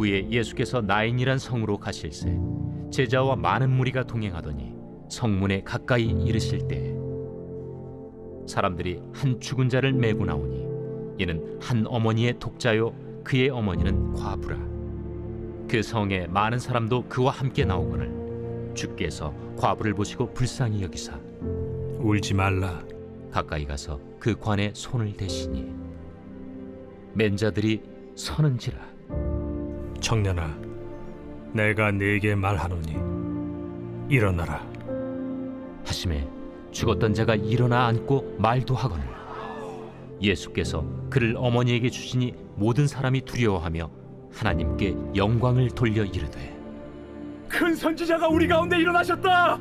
후에 예수께서 나인이란 성으로 가실새 제자와 많은 무리가 동행하더니 성문에 가까이 이르실 때 사람들이 한 죽은 자를 메고 나오니 이는 한 어머니의 독자요 그의 어머니는 과부라. 그 성에 많은 사람도 그와 함께 나오거늘 주께서 과부를 보시고 불쌍히 여기사 울지 말라. 가까이 가서 그 관에 손을 대시니 맨 자들이 서는지라. 청년아, 내가 네게 말하노니 일어나라. 하심에 죽었던 자가 일어나 앉고 말도 하거늘 예수께서 그를 어머니에게 주시니 모든 사람이 두려워하며 하나님께 영광을 돌려 이르되 큰 선지자가 우리 가운데 일어나셨다.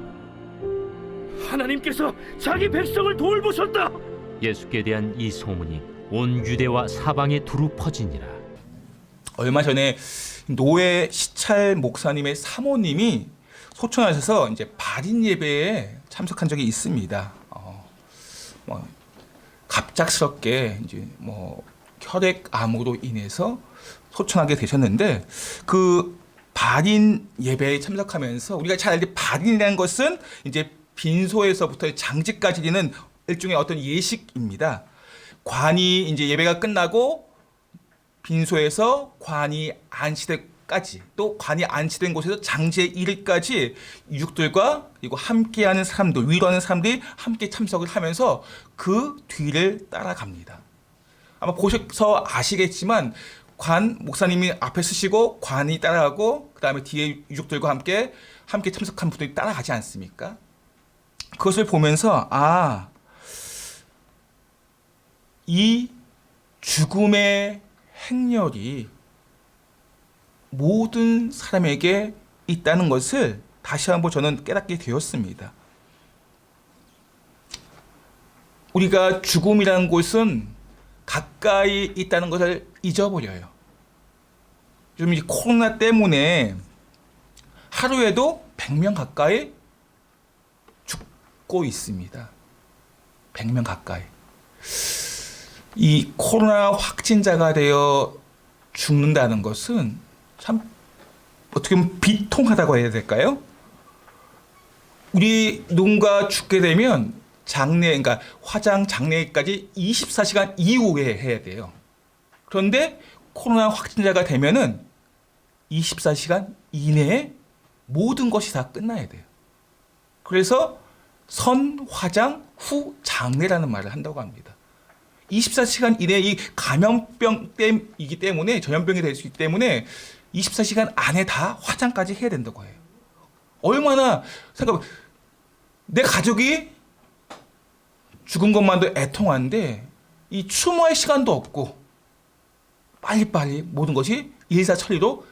하나님께서 자기 백성을 돌보셨다. 예수께 대한 이 소문이 온 유대와 사방에 두루 퍼지니라. 얼마 전에 노예 시찰 목사님의 사모님이 소천하셔서 이제 발인 예배에 참석한 적이 있습니다. 갑작스럽게 이제 혈액암으로 인해서 소천하게 되셨는데 그 발인 예배에 참석하면서 우리가 잘 알듯 발인이라는 것은 이제 빈소에서부터 장지까지 이르는 일종의 어떤 예식입니다. 관이 이제 예배가 끝나고 빈소에서 관이 안치되까지 또 관이 안치된 곳에서 장지에 이르기까지 유족들과 그리고 함께하는 사람들, 위로하는 사람들이 함께 참석을 하면서 그 뒤를 따라갑니다. 아마 보셔서 아시겠지만 관 목사님이 앞에 서시고 관이 따라가고 그 다음에 뒤에 유족들과 함께 참석한 분들이 따라가지 않습니까? 그것을 보면서 이 죽음의 행렬이 모든 사람에게 있다는 것을 다시 한번 저는 깨닫게 되었습니다. 우리가 죽음이라는 곳은 가까이 있다는 것을 잊어버려요. 요즘 이 코로나 때문에 하루에도 100명 가까이 죽고 있습니다. 100명 가까이. 이 코로나 확진자가 되어 죽는다는 것은 참 어떻게 보면 비통하다고 해야 될까요? 우리 누군가 죽게 되면 그러니까 화장 장례까지 24시간 이후에 해야 돼요. 그런데 코로나 확진자가 되면은 24시간 이내에 모든 것이 다 끝나야 돼요. 그래서 선 화장 후 장례라는 말을 한다고 합니다. 24시간 이내에 이 감염병이기 때문에 전염병이 될 수 있기 때문에 24시간 안에 다 화장까지 해야 된다고 해요. 얼마나 내 가족이 죽은 것만도 애통한데 이 추모할 시간도 없고 빨리빨리 모든 것이 일사천리로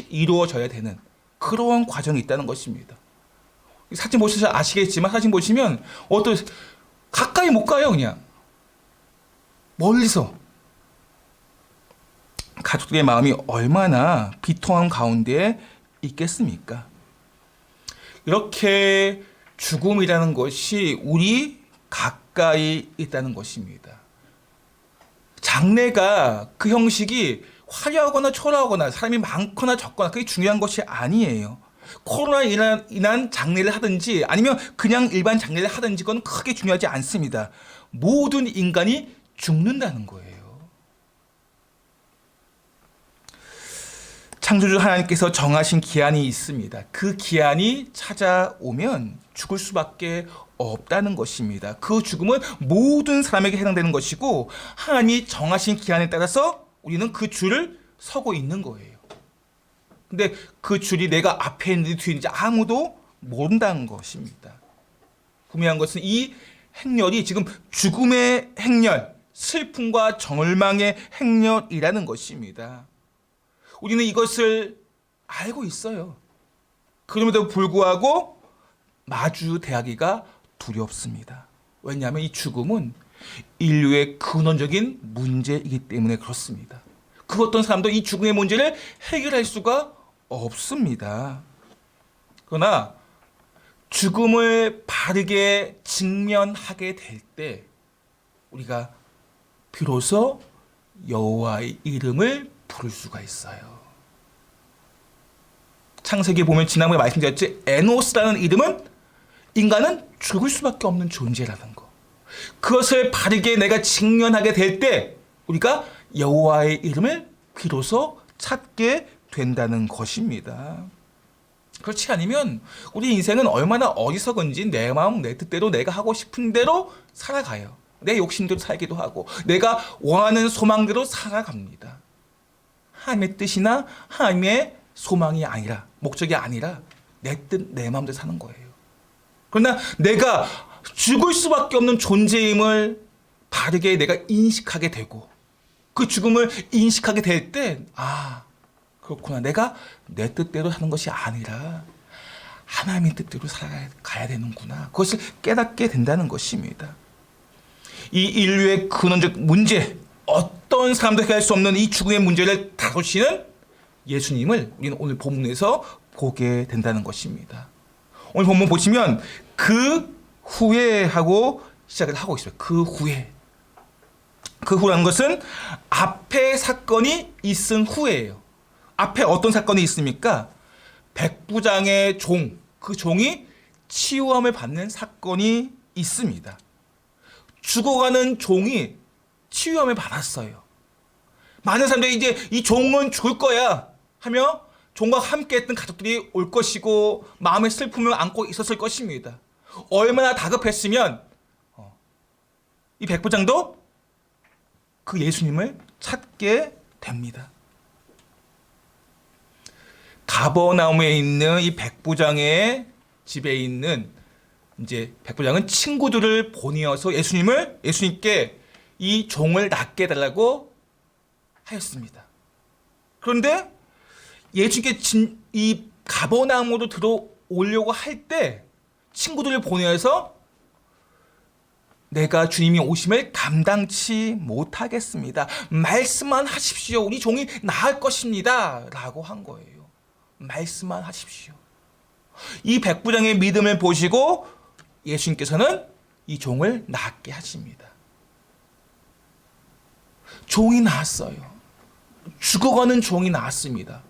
이루어져야 되는 그러한 과정이 있다는 것입니다. 사진 보셔서 아시겠지만 사진 보시면 가까이 못 가요. 그냥 멀리서. 가족들의 마음이 얼마나 비통한 가운데 있겠습니까? 이렇게 죽음이라는 것이 우리 가까이 있다는 것입니다. 장례가 그 형식이 화려하거나 초라하거나 사람이 많거나 적거나 그게 중요한 것이 아니에요. 코로나로 인한 장례를 하든지 아니면 그냥 일반 장례를 하든지 그건 크게 중요하지 않습니다. 모든 인간이 죽는다는 거예요. 창조주 하나님께서 정하신 기한이 있습니다. 그 기한이 찾아오면 죽을 수밖에 없다는 것입니다. 그 죽음은 모든 사람에게 해당되는 것이고 하나님이 정하신 기한에 따라서 우리는 그 줄을 서고 있는 거예요. 근데 그 줄이 내가 앞에 있는지 뒤에 있는지 아무도 모른다는 것입니다. 분명한 것은 이 행렬이 지금 죽음의 행렬, 슬픔과 절망의 행렬이라는 것입니다. 우리는 이것을 알고 있어요. 그럼에도 불구하고 마주대하기가 두렵습니다. 왜냐하면 이 죽음은 인류의 근원적인 문제이기 때문에 그렇습니다. 그 어떤 사람도 이 죽음의 문제를 해결할 수가 없습니다. 그러나 죽음을 바르게 직면하게 될 때 우리가 비로소 여호와의 이름을 부를 수가 있어요. 창세기에 보면 지난번에 말씀드렸지, 에노스라는 이름은 인간은 죽을 수밖에 없는 존재라는 거. 그것을 바르게 내가 직면하게 될 때 우리가 여호와의 이름을 비로소 찾게 된다는 것입니다. 그렇지 않으면 우리 인생은 얼마나 어리석은지 내 마음 내 뜻대로 내가 하고 싶은 대로 살아가요. 내 욕심대로 살기도 하고 내가 원하는 소망대로 살아갑니다. 하나님의 뜻이나 하나님의 소망이 아니라, 목적이 아니라 내 뜻, 내 마음대로 사는 거예요. 그러나 내가 죽을 수밖에 없는 존재임을 바르게 내가 인식하게 되고 그 죽음을 인식하게 될 때, 그렇구나. 내가 내 뜻대로 하는 것이 아니라 하나님의 뜻대로 살아가야 되는구나. 그것을 깨닫게 된다는 것입니다. 이 인류의 근원적 문제, 어떤 사람도 해결할 수 없는 이 죽음의 문제를 다루시는 예수님을 우리는 오늘 본문에서 보게 된다는 것입니다. 오늘 본문 보시면 그 후에 하고 시작을 하고 있어요. 그 후에. 그 후라는 것은 앞에 사건이 있은 후에예요. 앞에 어떤 사건이 있습니까? 백부장의 종, 그 종이 치유함을 받는 사건이 있습니다. 죽어가는 종이 치유함을 받았어요. 많은 사람들이 이제 이 종은 죽을 거야 하며 종과 함께 했던 가족들이 올 것이고 마음의 슬픔을 안고 있었을 것입니다. 얼마나 다급했으면 이 백부장도 그 예수님을 찾게 됩니다. 가버나움에 있는 이 백부장의 집에 있는 이제 백부장은 친구들을 보내어서 예수님께 이 종을 낫게 해달라고 하였습니다. 그런데 예수님께 이 가버나움으로 들어오려고 할 때 친구들을 보내어서 내가 주님이 오심을 감당치 못하겠습니다. 말씀만 하십시오. 우리 종이 나을 것입니다. 라고 한 거예요. 말씀만 하십시오. 이 백부장의 믿음을 보시고 예수님께서는 이 종을 낫게 하십니다. 종이 나았어요. 죽어가는 종이 나았습니다.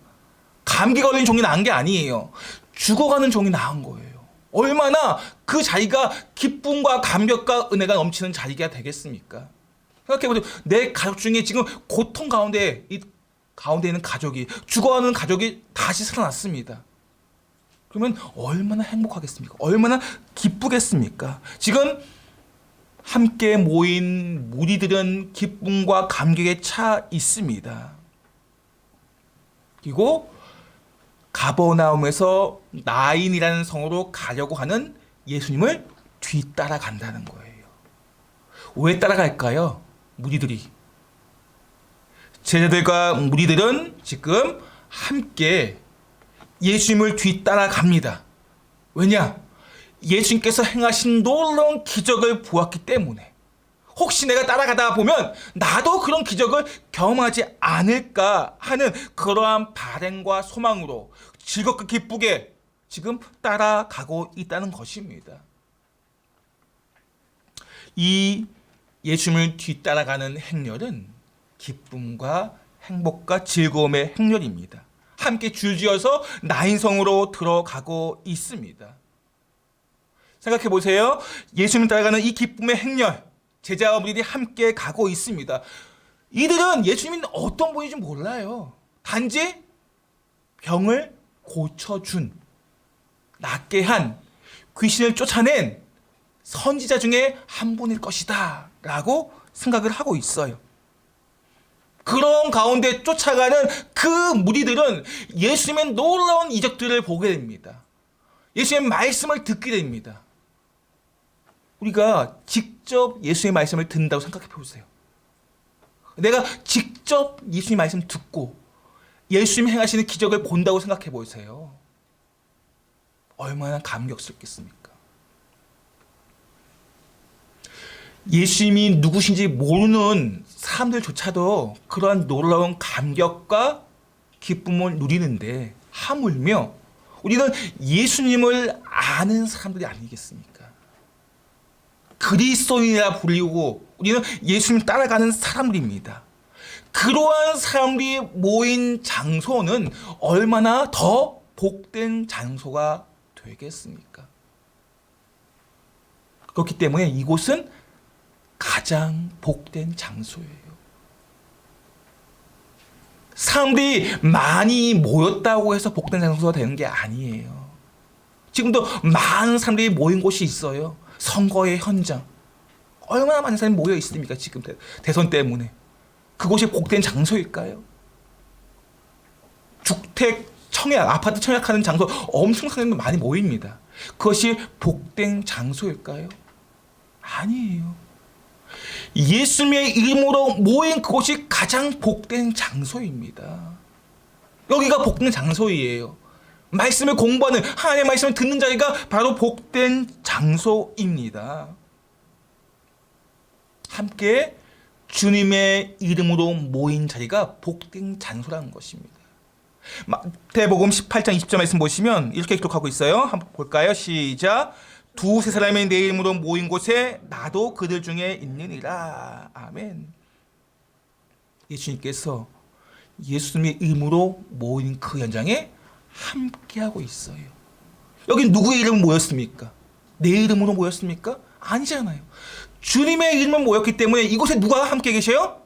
감기 걸린 종이 나은 게 아니에요. 죽어가는 종이 나은 거예요. 얼마나 그 자리가 기쁨과 감격과 은혜가 넘치는 자리가 되겠습니까? 생각해보세요. 내 가족 중에 지금 고통 가운데 있는 가족이, 죽어가는 가족이 다시 살아났습니다. 그러면 얼마나 행복하겠습니까? 얼마나 기쁘겠습니까? 지금 함께 모인 무리들은 기쁨과 감격에 차 있습니다. 그리고 가버나움에서 나인이라는 성으로 가려고 하는 예수님을 뒤따라간다는 거예요. 왜 따라갈까요? 무리들이. 제자들과 무리들은 지금 함께 예수님을 뒤따라갑니다. 왜냐? 예수님께서 행하신 놀라운 기적을 보았기 때문에. 혹시 내가 따라가다 보면 나도 그런 기적을 경험하지 않을까 하는 그러한 바람과 소망으로 즐겁게 기쁘게 지금 따라가고 있다는 것입니다. 이 예수님을 뒤따라가는 행렬은 기쁨과 행복과 즐거움의 행렬입니다. 함께 줄지어서 나인성으로 들어가고 있습니다. 생각해 보세요. 예수님 따라가는 이 기쁨의 행렬, 제자와 무리들이 함께 가고 있습니다. 이들은 예수님이 어떤 분인지 몰라요. 단지 병을 고쳐준, 낫게 한, 귀신을 쫓아낸 선지자 중에 한 분일 것이다 라고 생각을 하고 있어요. 그런 가운데 쫓아가는 그 무리들은 예수님의 놀라운 이적들을 보게 됩니다. 예수님의 말씀을 듣게 됩니다. 우리가 직접 예수의 말씀을 듣는다고 생각해 보세요. 내가 직접 예수의 말씀 듣고 예수님 행하시는 기적을 본다고 생각해 보세요. 얼마나 감격스럽겠습니까? 예수님이 누구신지 모르는 사람들조차도 그러한 놀라운 감격과 기쁨을 누리는데 하물며 우리는 예수님을 아는 사람들이 아니겠습니까? 그리스도인이라 불리고 우리는 예수님 따라가는 사람들입니다. 그러한 사람들이 모인 장소는 얼마나 더 복된 장소가 되겠습니까? 그렇기 때문에 이곳은 가장 복된 장소예요. 사람들이 많이 모였다고 해서 복된 장소가 되는 게 아니에요. 지금도 많은 사람들이 모인 곳이 있어요. 선거의 현장. 얼마나 많은 사람이 모여 있습니까? 지금 대선 때문에. 그곳이 복된 장소일까요? 주택 청약, 아파트 청약하는 장소 엄청 사람들 많이 모입니다. 그것이 복된 장소일까요? 아니에요. 예수님의 이름으로 모인 그곳이 가장 복된 장소입니다. 여기가 복된 장소이에요. 말씀을 공부하는, 하나님의 말씀을 듣는 자리가 바로 복된 장소입니다. 함께 주님의 이름으로 모인 자리가 복된 장소라는 것입니다. 마태복음 18장 20절 말씀 보시면 이렇게 기록하고 있어요. 한번 볼까요? 시작. 두세 사람이 내 이름으로 모인 곳에 나도 그들 중에 있느니라. 아멘. 예수님께서 예수님의 이름으로 모인 그 현장에 함께하고 있어요. 여기 누구의 이름 모였습니까? 내 이름으로 모였습니까? 아니잖아요. 주님의 이름으로 모였기 때문에 이곳에 누가 함께 계셔요?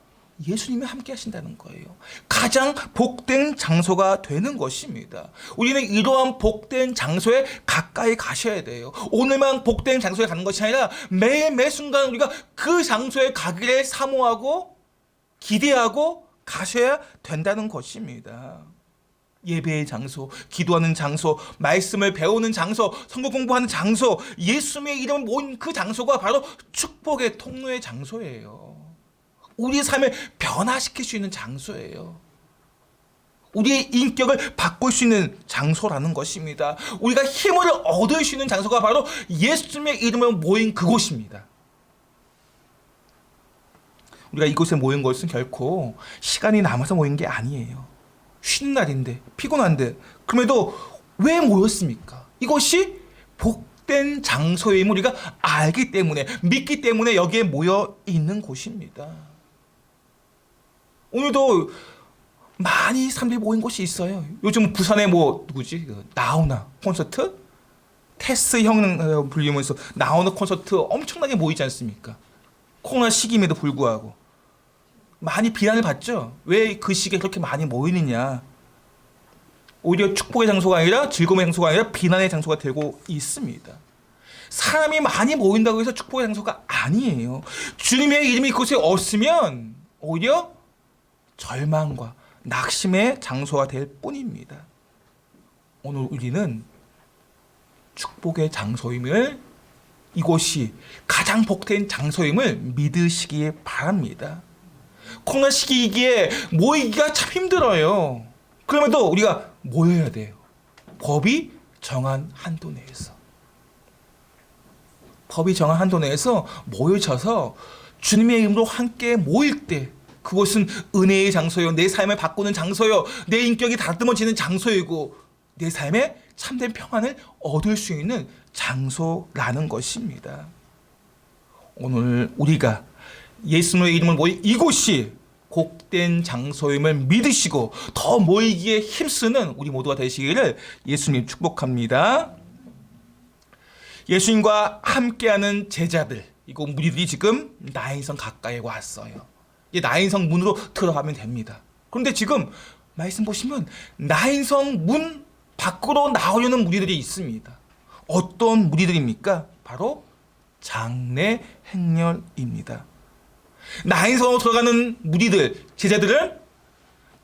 예수님이 함께 하신다는 거예요. 가장 복된 장소가 되는 것입니다. 우리는 이러한 복된 장소에 가까이 가셔야 돼요. 오늘만 복된 장소에 가는 것이 아니라 매 순간 우리가 그 장소에 가기를 사모하고 기대하고 가셔야 된다는 것입니다. 예배의 장소, 기도하는 장소, 말씀을 배우는 장소, 성경 공부하는 장소, 예수님의 이름을 모인 그 장소가 바로 축복의 통로의 장소예요. 우리의 삶을 변화시킬 수 있는 장소예요. 우리의 인격을 바꿀 수 있는 장소라는 것입니다. 우리가 힘을 얻을 수 있는 장소가 바로 예수님의 이름으로 모인 그곳입니다. 우리가 이곳에 모인 것은 결코 시간이 남아서 모인 게 아니에요. 쉬는 날인데, 피곤한데, 그럼에도 왜 모였습니까? 이것이 복된 장소임을 우리가 알기 때문에, 믿기 때문에 여기에 모여 있는 곳입니다. 오늘도 많이 사람들이 모인 곳이 있어요. 요즘 부산에 누구지? 나오나 콘서트? 테스 형 불리면서 나오나 콘서트 엄청나게 모이지 않습니까? 코로나 시기임에도 불구하고. 많이 비난을 받죠. 왜 그 시기에 그렇게 많이 모이느냐. 오히려 축복의 장소가 아니라 즐거움의 장소가 아니라 비난의 장소가 되고 있습니다. 사람이 많이 모인다고 해서 축복의 장소가 아니에요. 주님의 이름이 그곳에 없으면 오히려 절망과 낙심의 장소가 될 뿐입니다. 오늘 우리는 축복의 장소임을, 이곳이 가장 복된 장소임을 믿으시기 바랍니다. 코로나 시기이기에 모이기가 참 힘들어요. 그럼에도 우리가 모여야 돼요. 법이 정한 한도 내에서. 법이 정한 한도 내에서 모여져서 주님의 이름으로 함께 모일 때 그곳은 은혜의 장소요, 내 삶을 바꾸는 장소요, 내 인격이 다듬어지는 장소이고 내 삶에 참된 평안을 얻을 수 있는 장소라는 것입니다. 오늘 우리가 예수님의 이름을 모인 이곳이 복된 장소임을 믿으시고 더 모이기에 힘쓰는 우리 모두가 되시기를 예수님 축복합니다. 예수님과 함께하는 제자들, 이곳 무리들이 지금 나인성 가까이 왔어요. 이제 나인성 문으로 들어가면 됩니다. 그런데 지금 말씀 보시면 나인성 문 밖으로 나오려는 무리들이 있습니다. 어떤 무리들입니까? 바로 장래 행렬입니다. 나인성으로 들어가는 무리들, 제자들은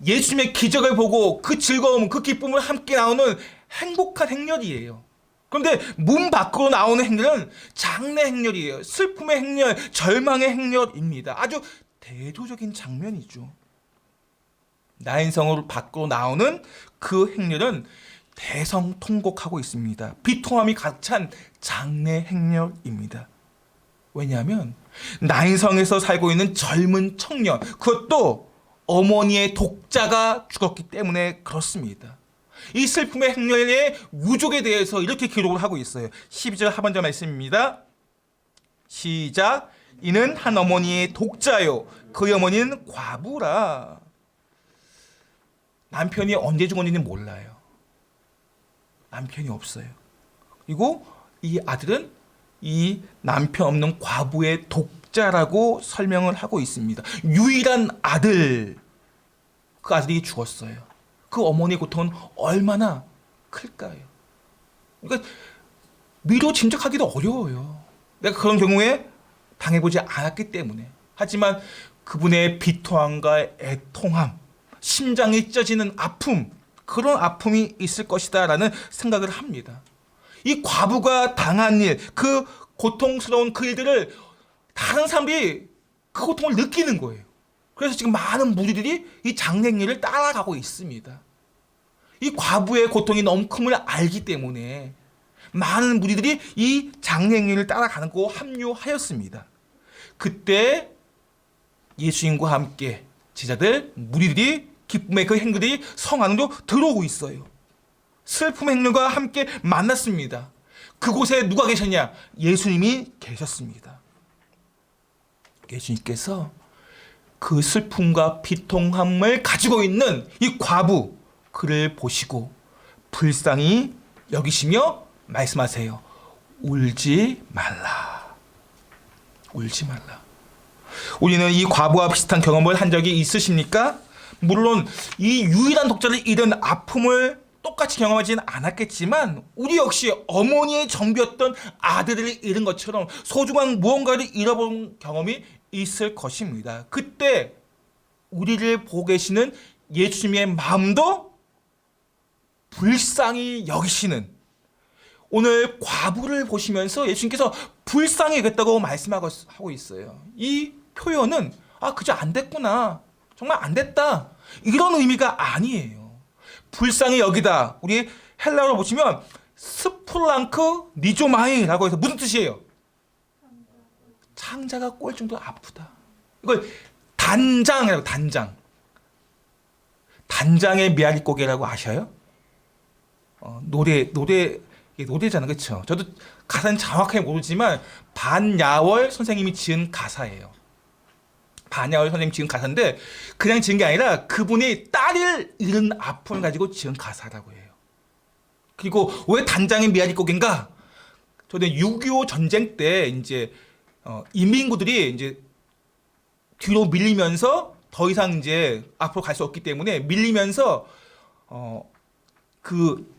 예수님의 기적을 보고 그 즐거움, 그 기쁨을 함께 나오는 행복한 행렬이에요. 그런데 문 밖으로 나오는 행렬은 장래 행렬이에요. 슬픔의 행렬, 절망의 행렬입니다. 아주 대조적인 장면이죠. 나인성으로 밖으로 나오는 그 행렬은 대성통곡하고 있습니다. 비통함이 가득 찬 장래 행렬입니다. 왜냐하면 나인성에서 살고 있는 젊은 청년, 그것도 어머니의 독자가 죽었기 때문에 그렇습니다. 이 슬픔의 행렬의 유족에 대해서 이렇게 기록을 하고 있어요. 12절 하반절 말씀입니다. 시작. 이는 한 어머니의 독자요, 그의 어머니는 과부라. 남편이 언제 죽었는지 몰라요. 남편이 없어요. 그리고 이 아들은 이 남편 없는 과부의 독자라고 설명을 하고 있습니다. 유일한 아들, 그 아들이 죽었어요. 그 어머니의 고통은 얼마나 클까요? 그러니까 미로 짐작하기도 어려워요. 내가 그런 경우에 당해보지 않았기 때문에. 하지만 그분의 비통함과 애통함, 심장이 찢어지는 아픔, 그런 아픔이 있을 것이다라는 생각을 합니다. 이 과부가 당한 일, 그 고통스러운 그 일들을 다른 사람들이 그 고통을 느끼는 거예요. 그래서 지금 많은 무리들이 이 장례일을 따라가고 있습니다. 이 과부의 고통이 너무 큼을 알기 때문에 많은 무리들이 이 장례일을 따라가는 거 합류하였습니다. 그때 예수님과 함께 제자들, 무리들이 기쁨의 그 행렬이 성 안으로 들어오고 있어요. 슬픔의 행렬과 함께 만났습니다. 그곳에 누가 계셨냐? 예수님이 계셨습니다. 예수님께서 그 슬픔과 비통함을 가지고 있는 이 과부, 그를 보시고 불쌍히 여기시며 말씀하세요. 울지 말라. 울지 말라. 우리는 이 과부와 비슷한 경험을 한 적이 있으십니까? 물론 이 유일한 독자를 잃은 아픔을 똑같이 경험하지는 않았겠지만 우리 역시 어머니의 정비였던 아들을 잃은 것처럼 소중한 무언가를 잃어본 경험이 있을 것입니다. 그때 우리를 보고 계시는 예수님의 마음도 불쌍히 여기시는, 오늘 과부를 보시면서 예수님께서 불쌍히 여겼다고 말씀하고 있어요. 이 표현은 그저 안 됐구나, 정말 안 됐다, 이런 의미가 아니에요. 불쌍히 여기다, 우리 헬라어로 보시면 스플랑크 니조마이라고 해서 무슨 뜻이에요? 창자가 꼴 정도로 아프다. 이걸 단장이라고. 단장의 메아리고개라고 아셔요? 노래잖아, 그렇죠? 저도 가사는 정확하게 모르지만 반야월 선생님이 지은 가사예요. 반야월 선생님 지은 가사인데 그냥 지은 게 아니라 그분이 딸을 잃은 아픔을 가지고 지은 가사라고 해요. 그리고 왜 단장의 메아리고개인가? 저는 6.25 전쟁 때 이제 인민군들이 이제 뒤로 밀리면서 더 이상 이제 앞으로 갈 수 없기 때문에 밀리면서 그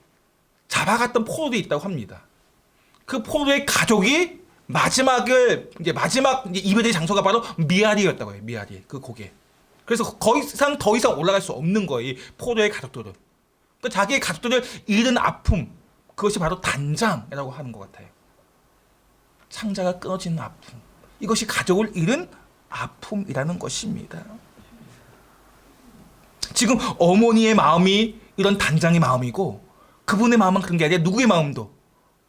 잡아갔던 포로도 있다고 합니다. 그 포로의 가족이 마지막 이별의 장소가 바로 미아리였다고 해요. 미아리, 그 고개. 그래서 더 이상 올라갈 수 없는 거예요. 이 포로의 가족들은. 그러니까 자기의 가족들을 잃은 아픔, 그것이 바로 단장이라고 하는 것 같아요. 창자가 끊어지는 아픔, 이것이 가족을 잃은 아픔이라는 것입니다. 지금 어머니의 마음이 이런 단장의 마음이고, 그분의 마음은 그런 게 아니라 누구의 마음도?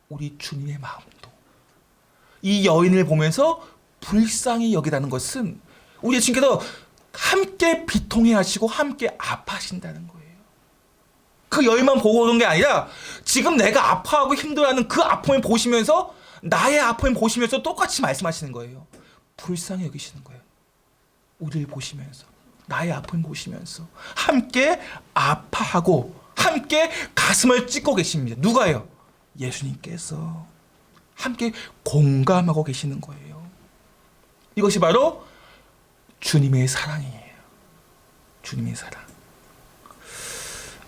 우리 주님의 마음도. 이 여인을 보면서 불쌍히 여기라는 것은 우리 예수님께서 함께 비통해 하시고 함께 아파하신다는 거예요. 그 여인만 보고 오는 게 아니라 지금 내가 아파하고 힘들어하는 그 아픔을 보시면서, 나의 아픔을 보시면서 똑같이 말씀하시는 거예요. 불쌍히 여기시는 거예요. 우리를 보시면서, 나의 아픔을 보시면서 함께 아파하고 함께 가슴을 찢고 계십니다. 누가요? 예수님께서 함께 공감하고 계시는 거예요. 이것이 바로 주님의 사랑이에요. 주님의 사랑.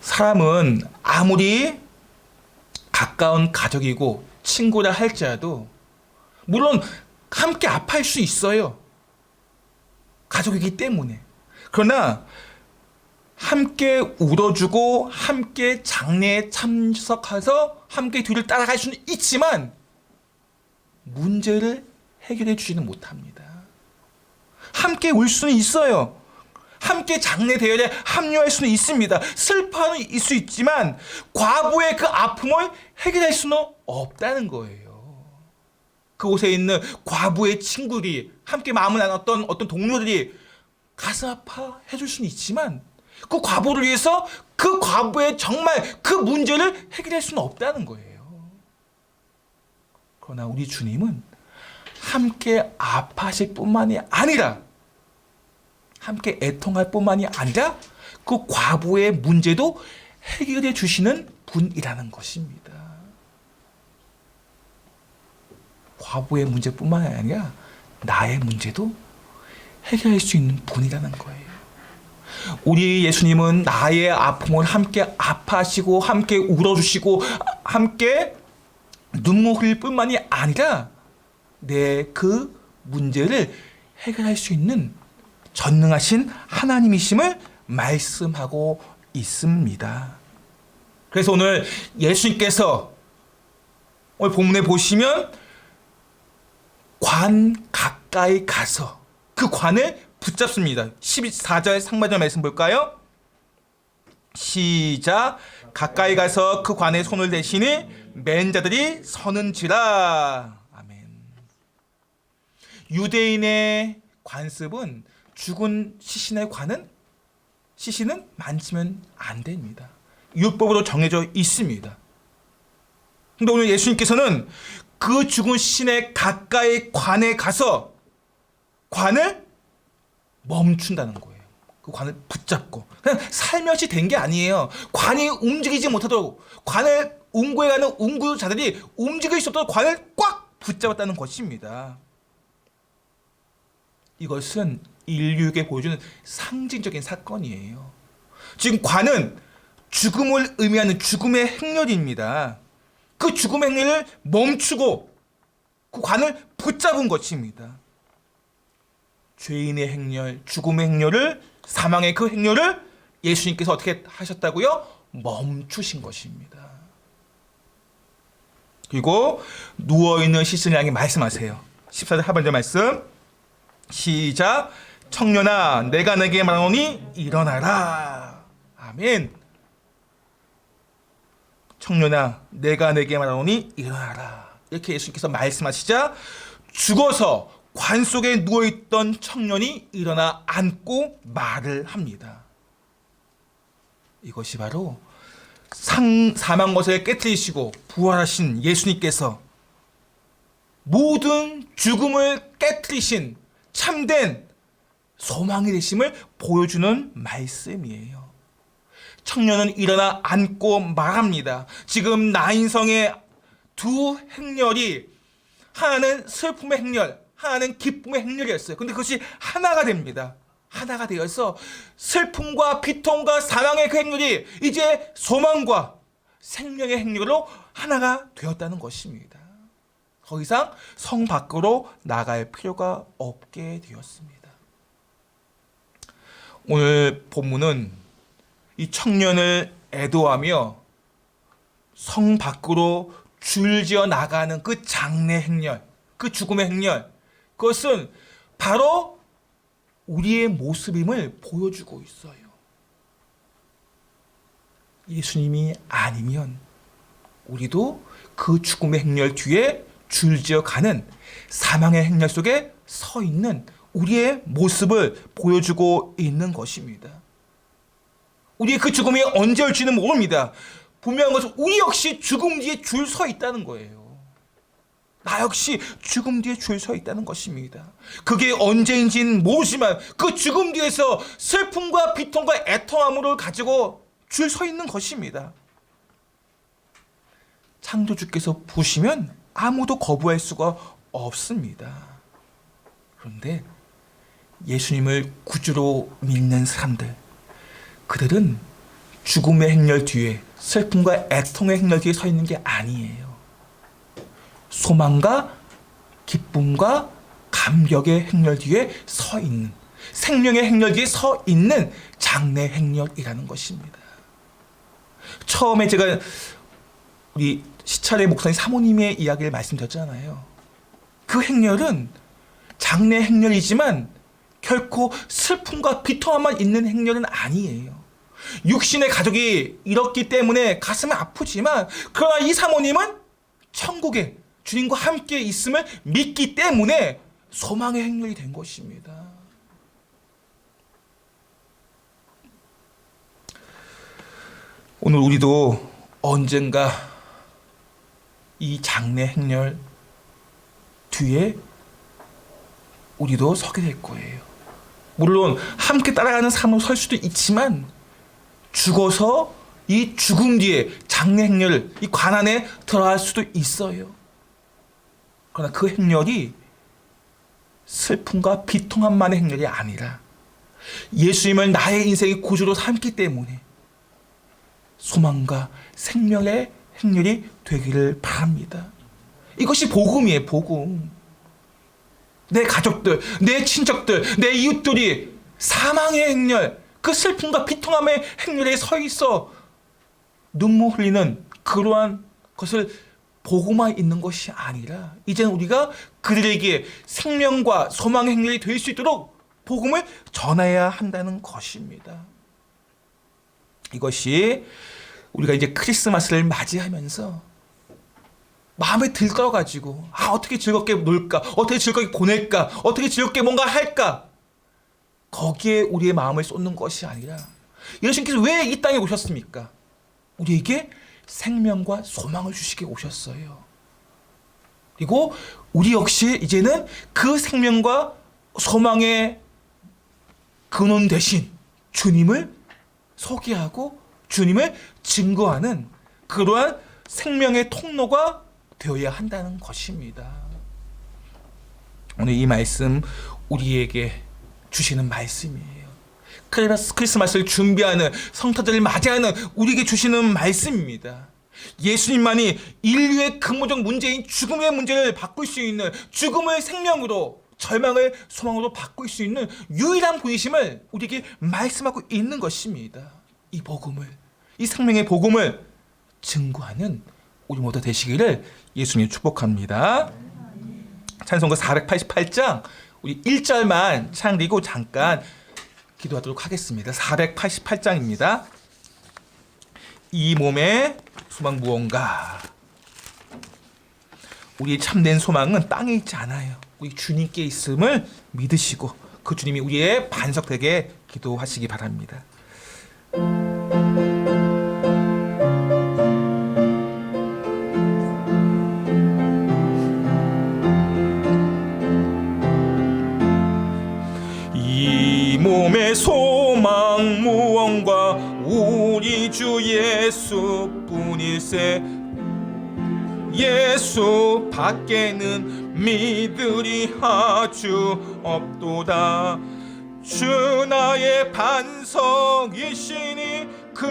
사람은 아무리 가까운 가족이고 친구라 할지라도 물론 함께 아파할 수 있어요. 가족이기 때문에. 그러나 함께 울어주고 함께 장례에 참석해서 함께 뒤를 따라갈 수는 있지만 문제를 해결해 주지는 못합니다. 함께 울 수는 있어요. 함께 장례 대열에 합류할 수는 있습니다. 슬퍼할 수 있지만 과부의 그 아픔을 해결할 수는 없다는 거예요. 그곳에 있는 과부의 친구들이, 함께 마음을 나눴던 어떤 동료들이 가슴 아파 해줄 수는 있지만 그 과부를 위해서 그 과부의 정말 그 문제를 해결할 수는 없다는 거예요. 그러나 우리 주님은 함께 아파하실 뿐만이 아니라, 함께 애통할 뿐만이 아니라 그 과부의 문제도 해결해 주시는 분이라는 것입니다. 과부의 문제뿐만 아니라 나의 문제도 해결할 수 있는 분이라는 거예요. 우리 예수님은 나의 아픔을 함께 아파하시고 함께 울어주시고 함께 눈물 흘릴 뿐만이 아니라 내 그 문제를 해결할 수 있는 전능하신 하나님이심을 말씀하고 있습니다. 그래서 오늘 예수님께서 오늘 본문에 보시면 관 가까이 가서 그 관을 붙잡습니다. 14절 상반절 말씀 볼까요? 시작. 가까이 가서 그 관에 손을 대시니 맨 자들이 서는지라. 아멘. 유대인의 관습은 죽은 시신의 시신은 만지면 안 됩니다. 율법으로 정해져 있습니다. 근데 오늘 예수님께서는 그 죽은 시신의 가까이 관에 가서 관을 멈춘다는 거예요. 그 관을 붙잡고 그냥 살며시 된 게 아니에요. 관이 움직이지 못하도록 관을 운구해 가는 운구자들이 움직일 수 없도록 관을 꽉 붙잡았다는 것입니다. 이것은 인류에게 보여주는 상징적인 사건이에요. 지금 관은 죽음을 의미하는 죽음의 행렬입니다. 그 죽음의 행렬을 멈추고 그 관을 붙잡은 것입니다. 죄인의 행렬, 죽음의 행렬을, 사망의 그 행렬을 예수님께서 어떻게 하셨다고요? 멈추신 것입니다. 그리고 누워있는 시신을 향해 말씀하세요. 14절 하반절 말씀 시작. 청년아 내가 내게 말하노니 일어나라. 아멘. 청년아 내가 내게 말하노니 일어나라. 이렇게 예수님께서 말씀하시자 죽어서 관 속에 누워있던 청년이 일어나 앉고 말을 합니다. 이것이 바로 사망 것을 깨뜨리시고 부활하신 예수님께서 모든 죽음을 깨뜨리신 참된 소망이 되심을 보여주는 말씀이에요. 청년은 일어나 앉고 말합니다. 지금 나인성의 두 행렬이 하나는 슬픔의 행렬, 하나는 기쁨의 행렬이었어요. 근데 그것이 하나가 됩니다. 하나가 되어서 슬픔과 비통과 사랑의 그 행렬이 이제 소망과 생명의 행렬로 하나가 되었다는 것입니다. 더 이상 성 밖으로 나갈 필요가 없게 되었습니다. 오늘 본문은 이 청년을 애도하며 성 밖으로 줄지어 나가는 그 장래 행렬, 그 죽음의 행렬, 그것은 바로 우리의 모습임을 보여주고 있어요. 예수님이 아니면 우리도 그 죽음의 행렬 뒤에 줄지어 가는 사망의 행렬 속에 서 있는 우리의 모습을 보여주고 있는 것입니다. 우리의 그 죽음이 언제 올지는 모릅니다. 분명한 것은 우리 역시 죽음 뒤에 줄 서 있다는 거예요. 나 역시 죽음 뒤에 줄 서 있다는 것입니다. 그게 언제인지는 모르지만 그 죽음 뒤에서 슬픔과 비통과 애통함을 가지고 줄 서 있는 것입니다. 창조주께서 부시면 아무도 거부할 수가 없습니다. 그런데 예수님을 구주로 믿는 사람들, 그들은 죽음의 행렬 뒤에, 슬픔과 애통의 행렬 뒤에 서 있는 게 아니에요. 소망과 기쁨과 감격의 행렬 뒤에 서 있는, 생명의 행렬 뒤에 서 있는 장래 행렬이라는 것입니다. 처음에 제가 우리 시찰의 목사님 사모님의 이야기를 말씀드렸잖아요. 그 행렬은 장래 행렬이지만 결코 슬픔과 비통함만 있는 행렬은 아니에요. 육신의 가족이 잃었기 때문에 가슴은 아프지만 그러나 이 사모님은 천국에 주님과 함께 있음을 믿기 때문에 소망의 행렬이 된 것입니다. 오늘 우리도 언젠가 이 장래 행렬 뒤에 우리도 서게 될 거예요. 물론 함께 따라가는 삶으로 설 수도 있지만 죽어서 이 죽음 뒤에 장래 행렬, 이 관안에 들어갈 수도 있어요. 그러나 그 행렬이 슬픔과 비통함만의 행렬이 아니라 예수님을 나의 인생의 구주로 삼기 때문에 소망과 생명의 행렬이 되기를 바랍니다. 이것이 복음이에요, 복음. 내 가족들, 내 친척들, 내 이웃들이 사망의 행렬, 그 슬픔과 비통함의 행렬에 서 있어 눈물 흘리는 그러한 것을 보고만 있는 것이 아니라 이제는 우리가 그들에게 생명과 소망의 행렬이 될 수 있도록 복음을 전해야 한다는 것입니다. 이것이 우리가 이제 크리스마스를 맞이하면서 마음에 들떠가지고 어떻게 즐겁게 놀까, 어떻게 즐겁게 보낼까, 어떻게 즐겁게 뭔가 할까, 거기에 우리의 마음을 쏟는 것이 아니라 예수님께서 왜 이 땅에 오셨습니까? 우리에게 생명과 소망을 주시게 오셨어요. 그리고 우리 역시 이제는 그 생명과 소망의 근원 대신 주님을 소개하고 주님을 증거하는 그러한 생명의 통로가 되어야 한다는 것입니다. 오늘 이 말씀 우리에게 주시는 말씀이에요. 크리스마스를 준비하는 성탄절을 맞이하는 우리에게 주시는 말씀입니다. 예수님만이 인류의 근본적 문제인 죽음의 문제를 바꿀 수 있는, 죽음을 생명으로, 절망을 소망으로 바꿀 수 있는 유일한 분이심을 우리에게 말씀하고 있는 것입니다. 이 복음을, 이 생명의 복음을 증거하는 우리 모두 되시기를 예수님 축복합니다. 찬송가 488장 우리 1절만 찬양드리고 잠깐 기도하도록 하겠습니다. 488장입니다. 이 몸의 소망 무언가. 우리의 참된 소망은 땅에 있지 않아요. 우리 주님께 있음을 믿으시고 그 주님이 우리의 반석 되게 기도하시기 바랍니다. 이 몸의 소망 무언가 우리 주 예수뿐일세. 예수 밖에는 믿으리 아주 없도다. 주 나의 반석이시니 그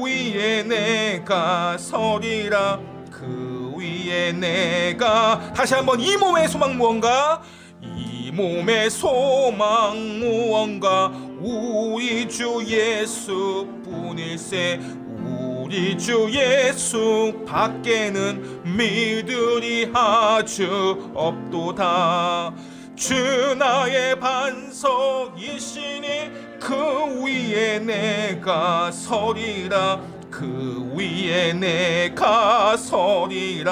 위에 내가 서리라. 그 위에 내가, 다시 한번, 이 몸의 소망 무언가, 이 몸의 소망 무언가 우리 주 예수뿐일세. 우리 주 예수 밖에는 믿으리 아주 없도다. 주 나의 반석이시니 그 위에 내가 서리라. 그 위에 내가 서리라.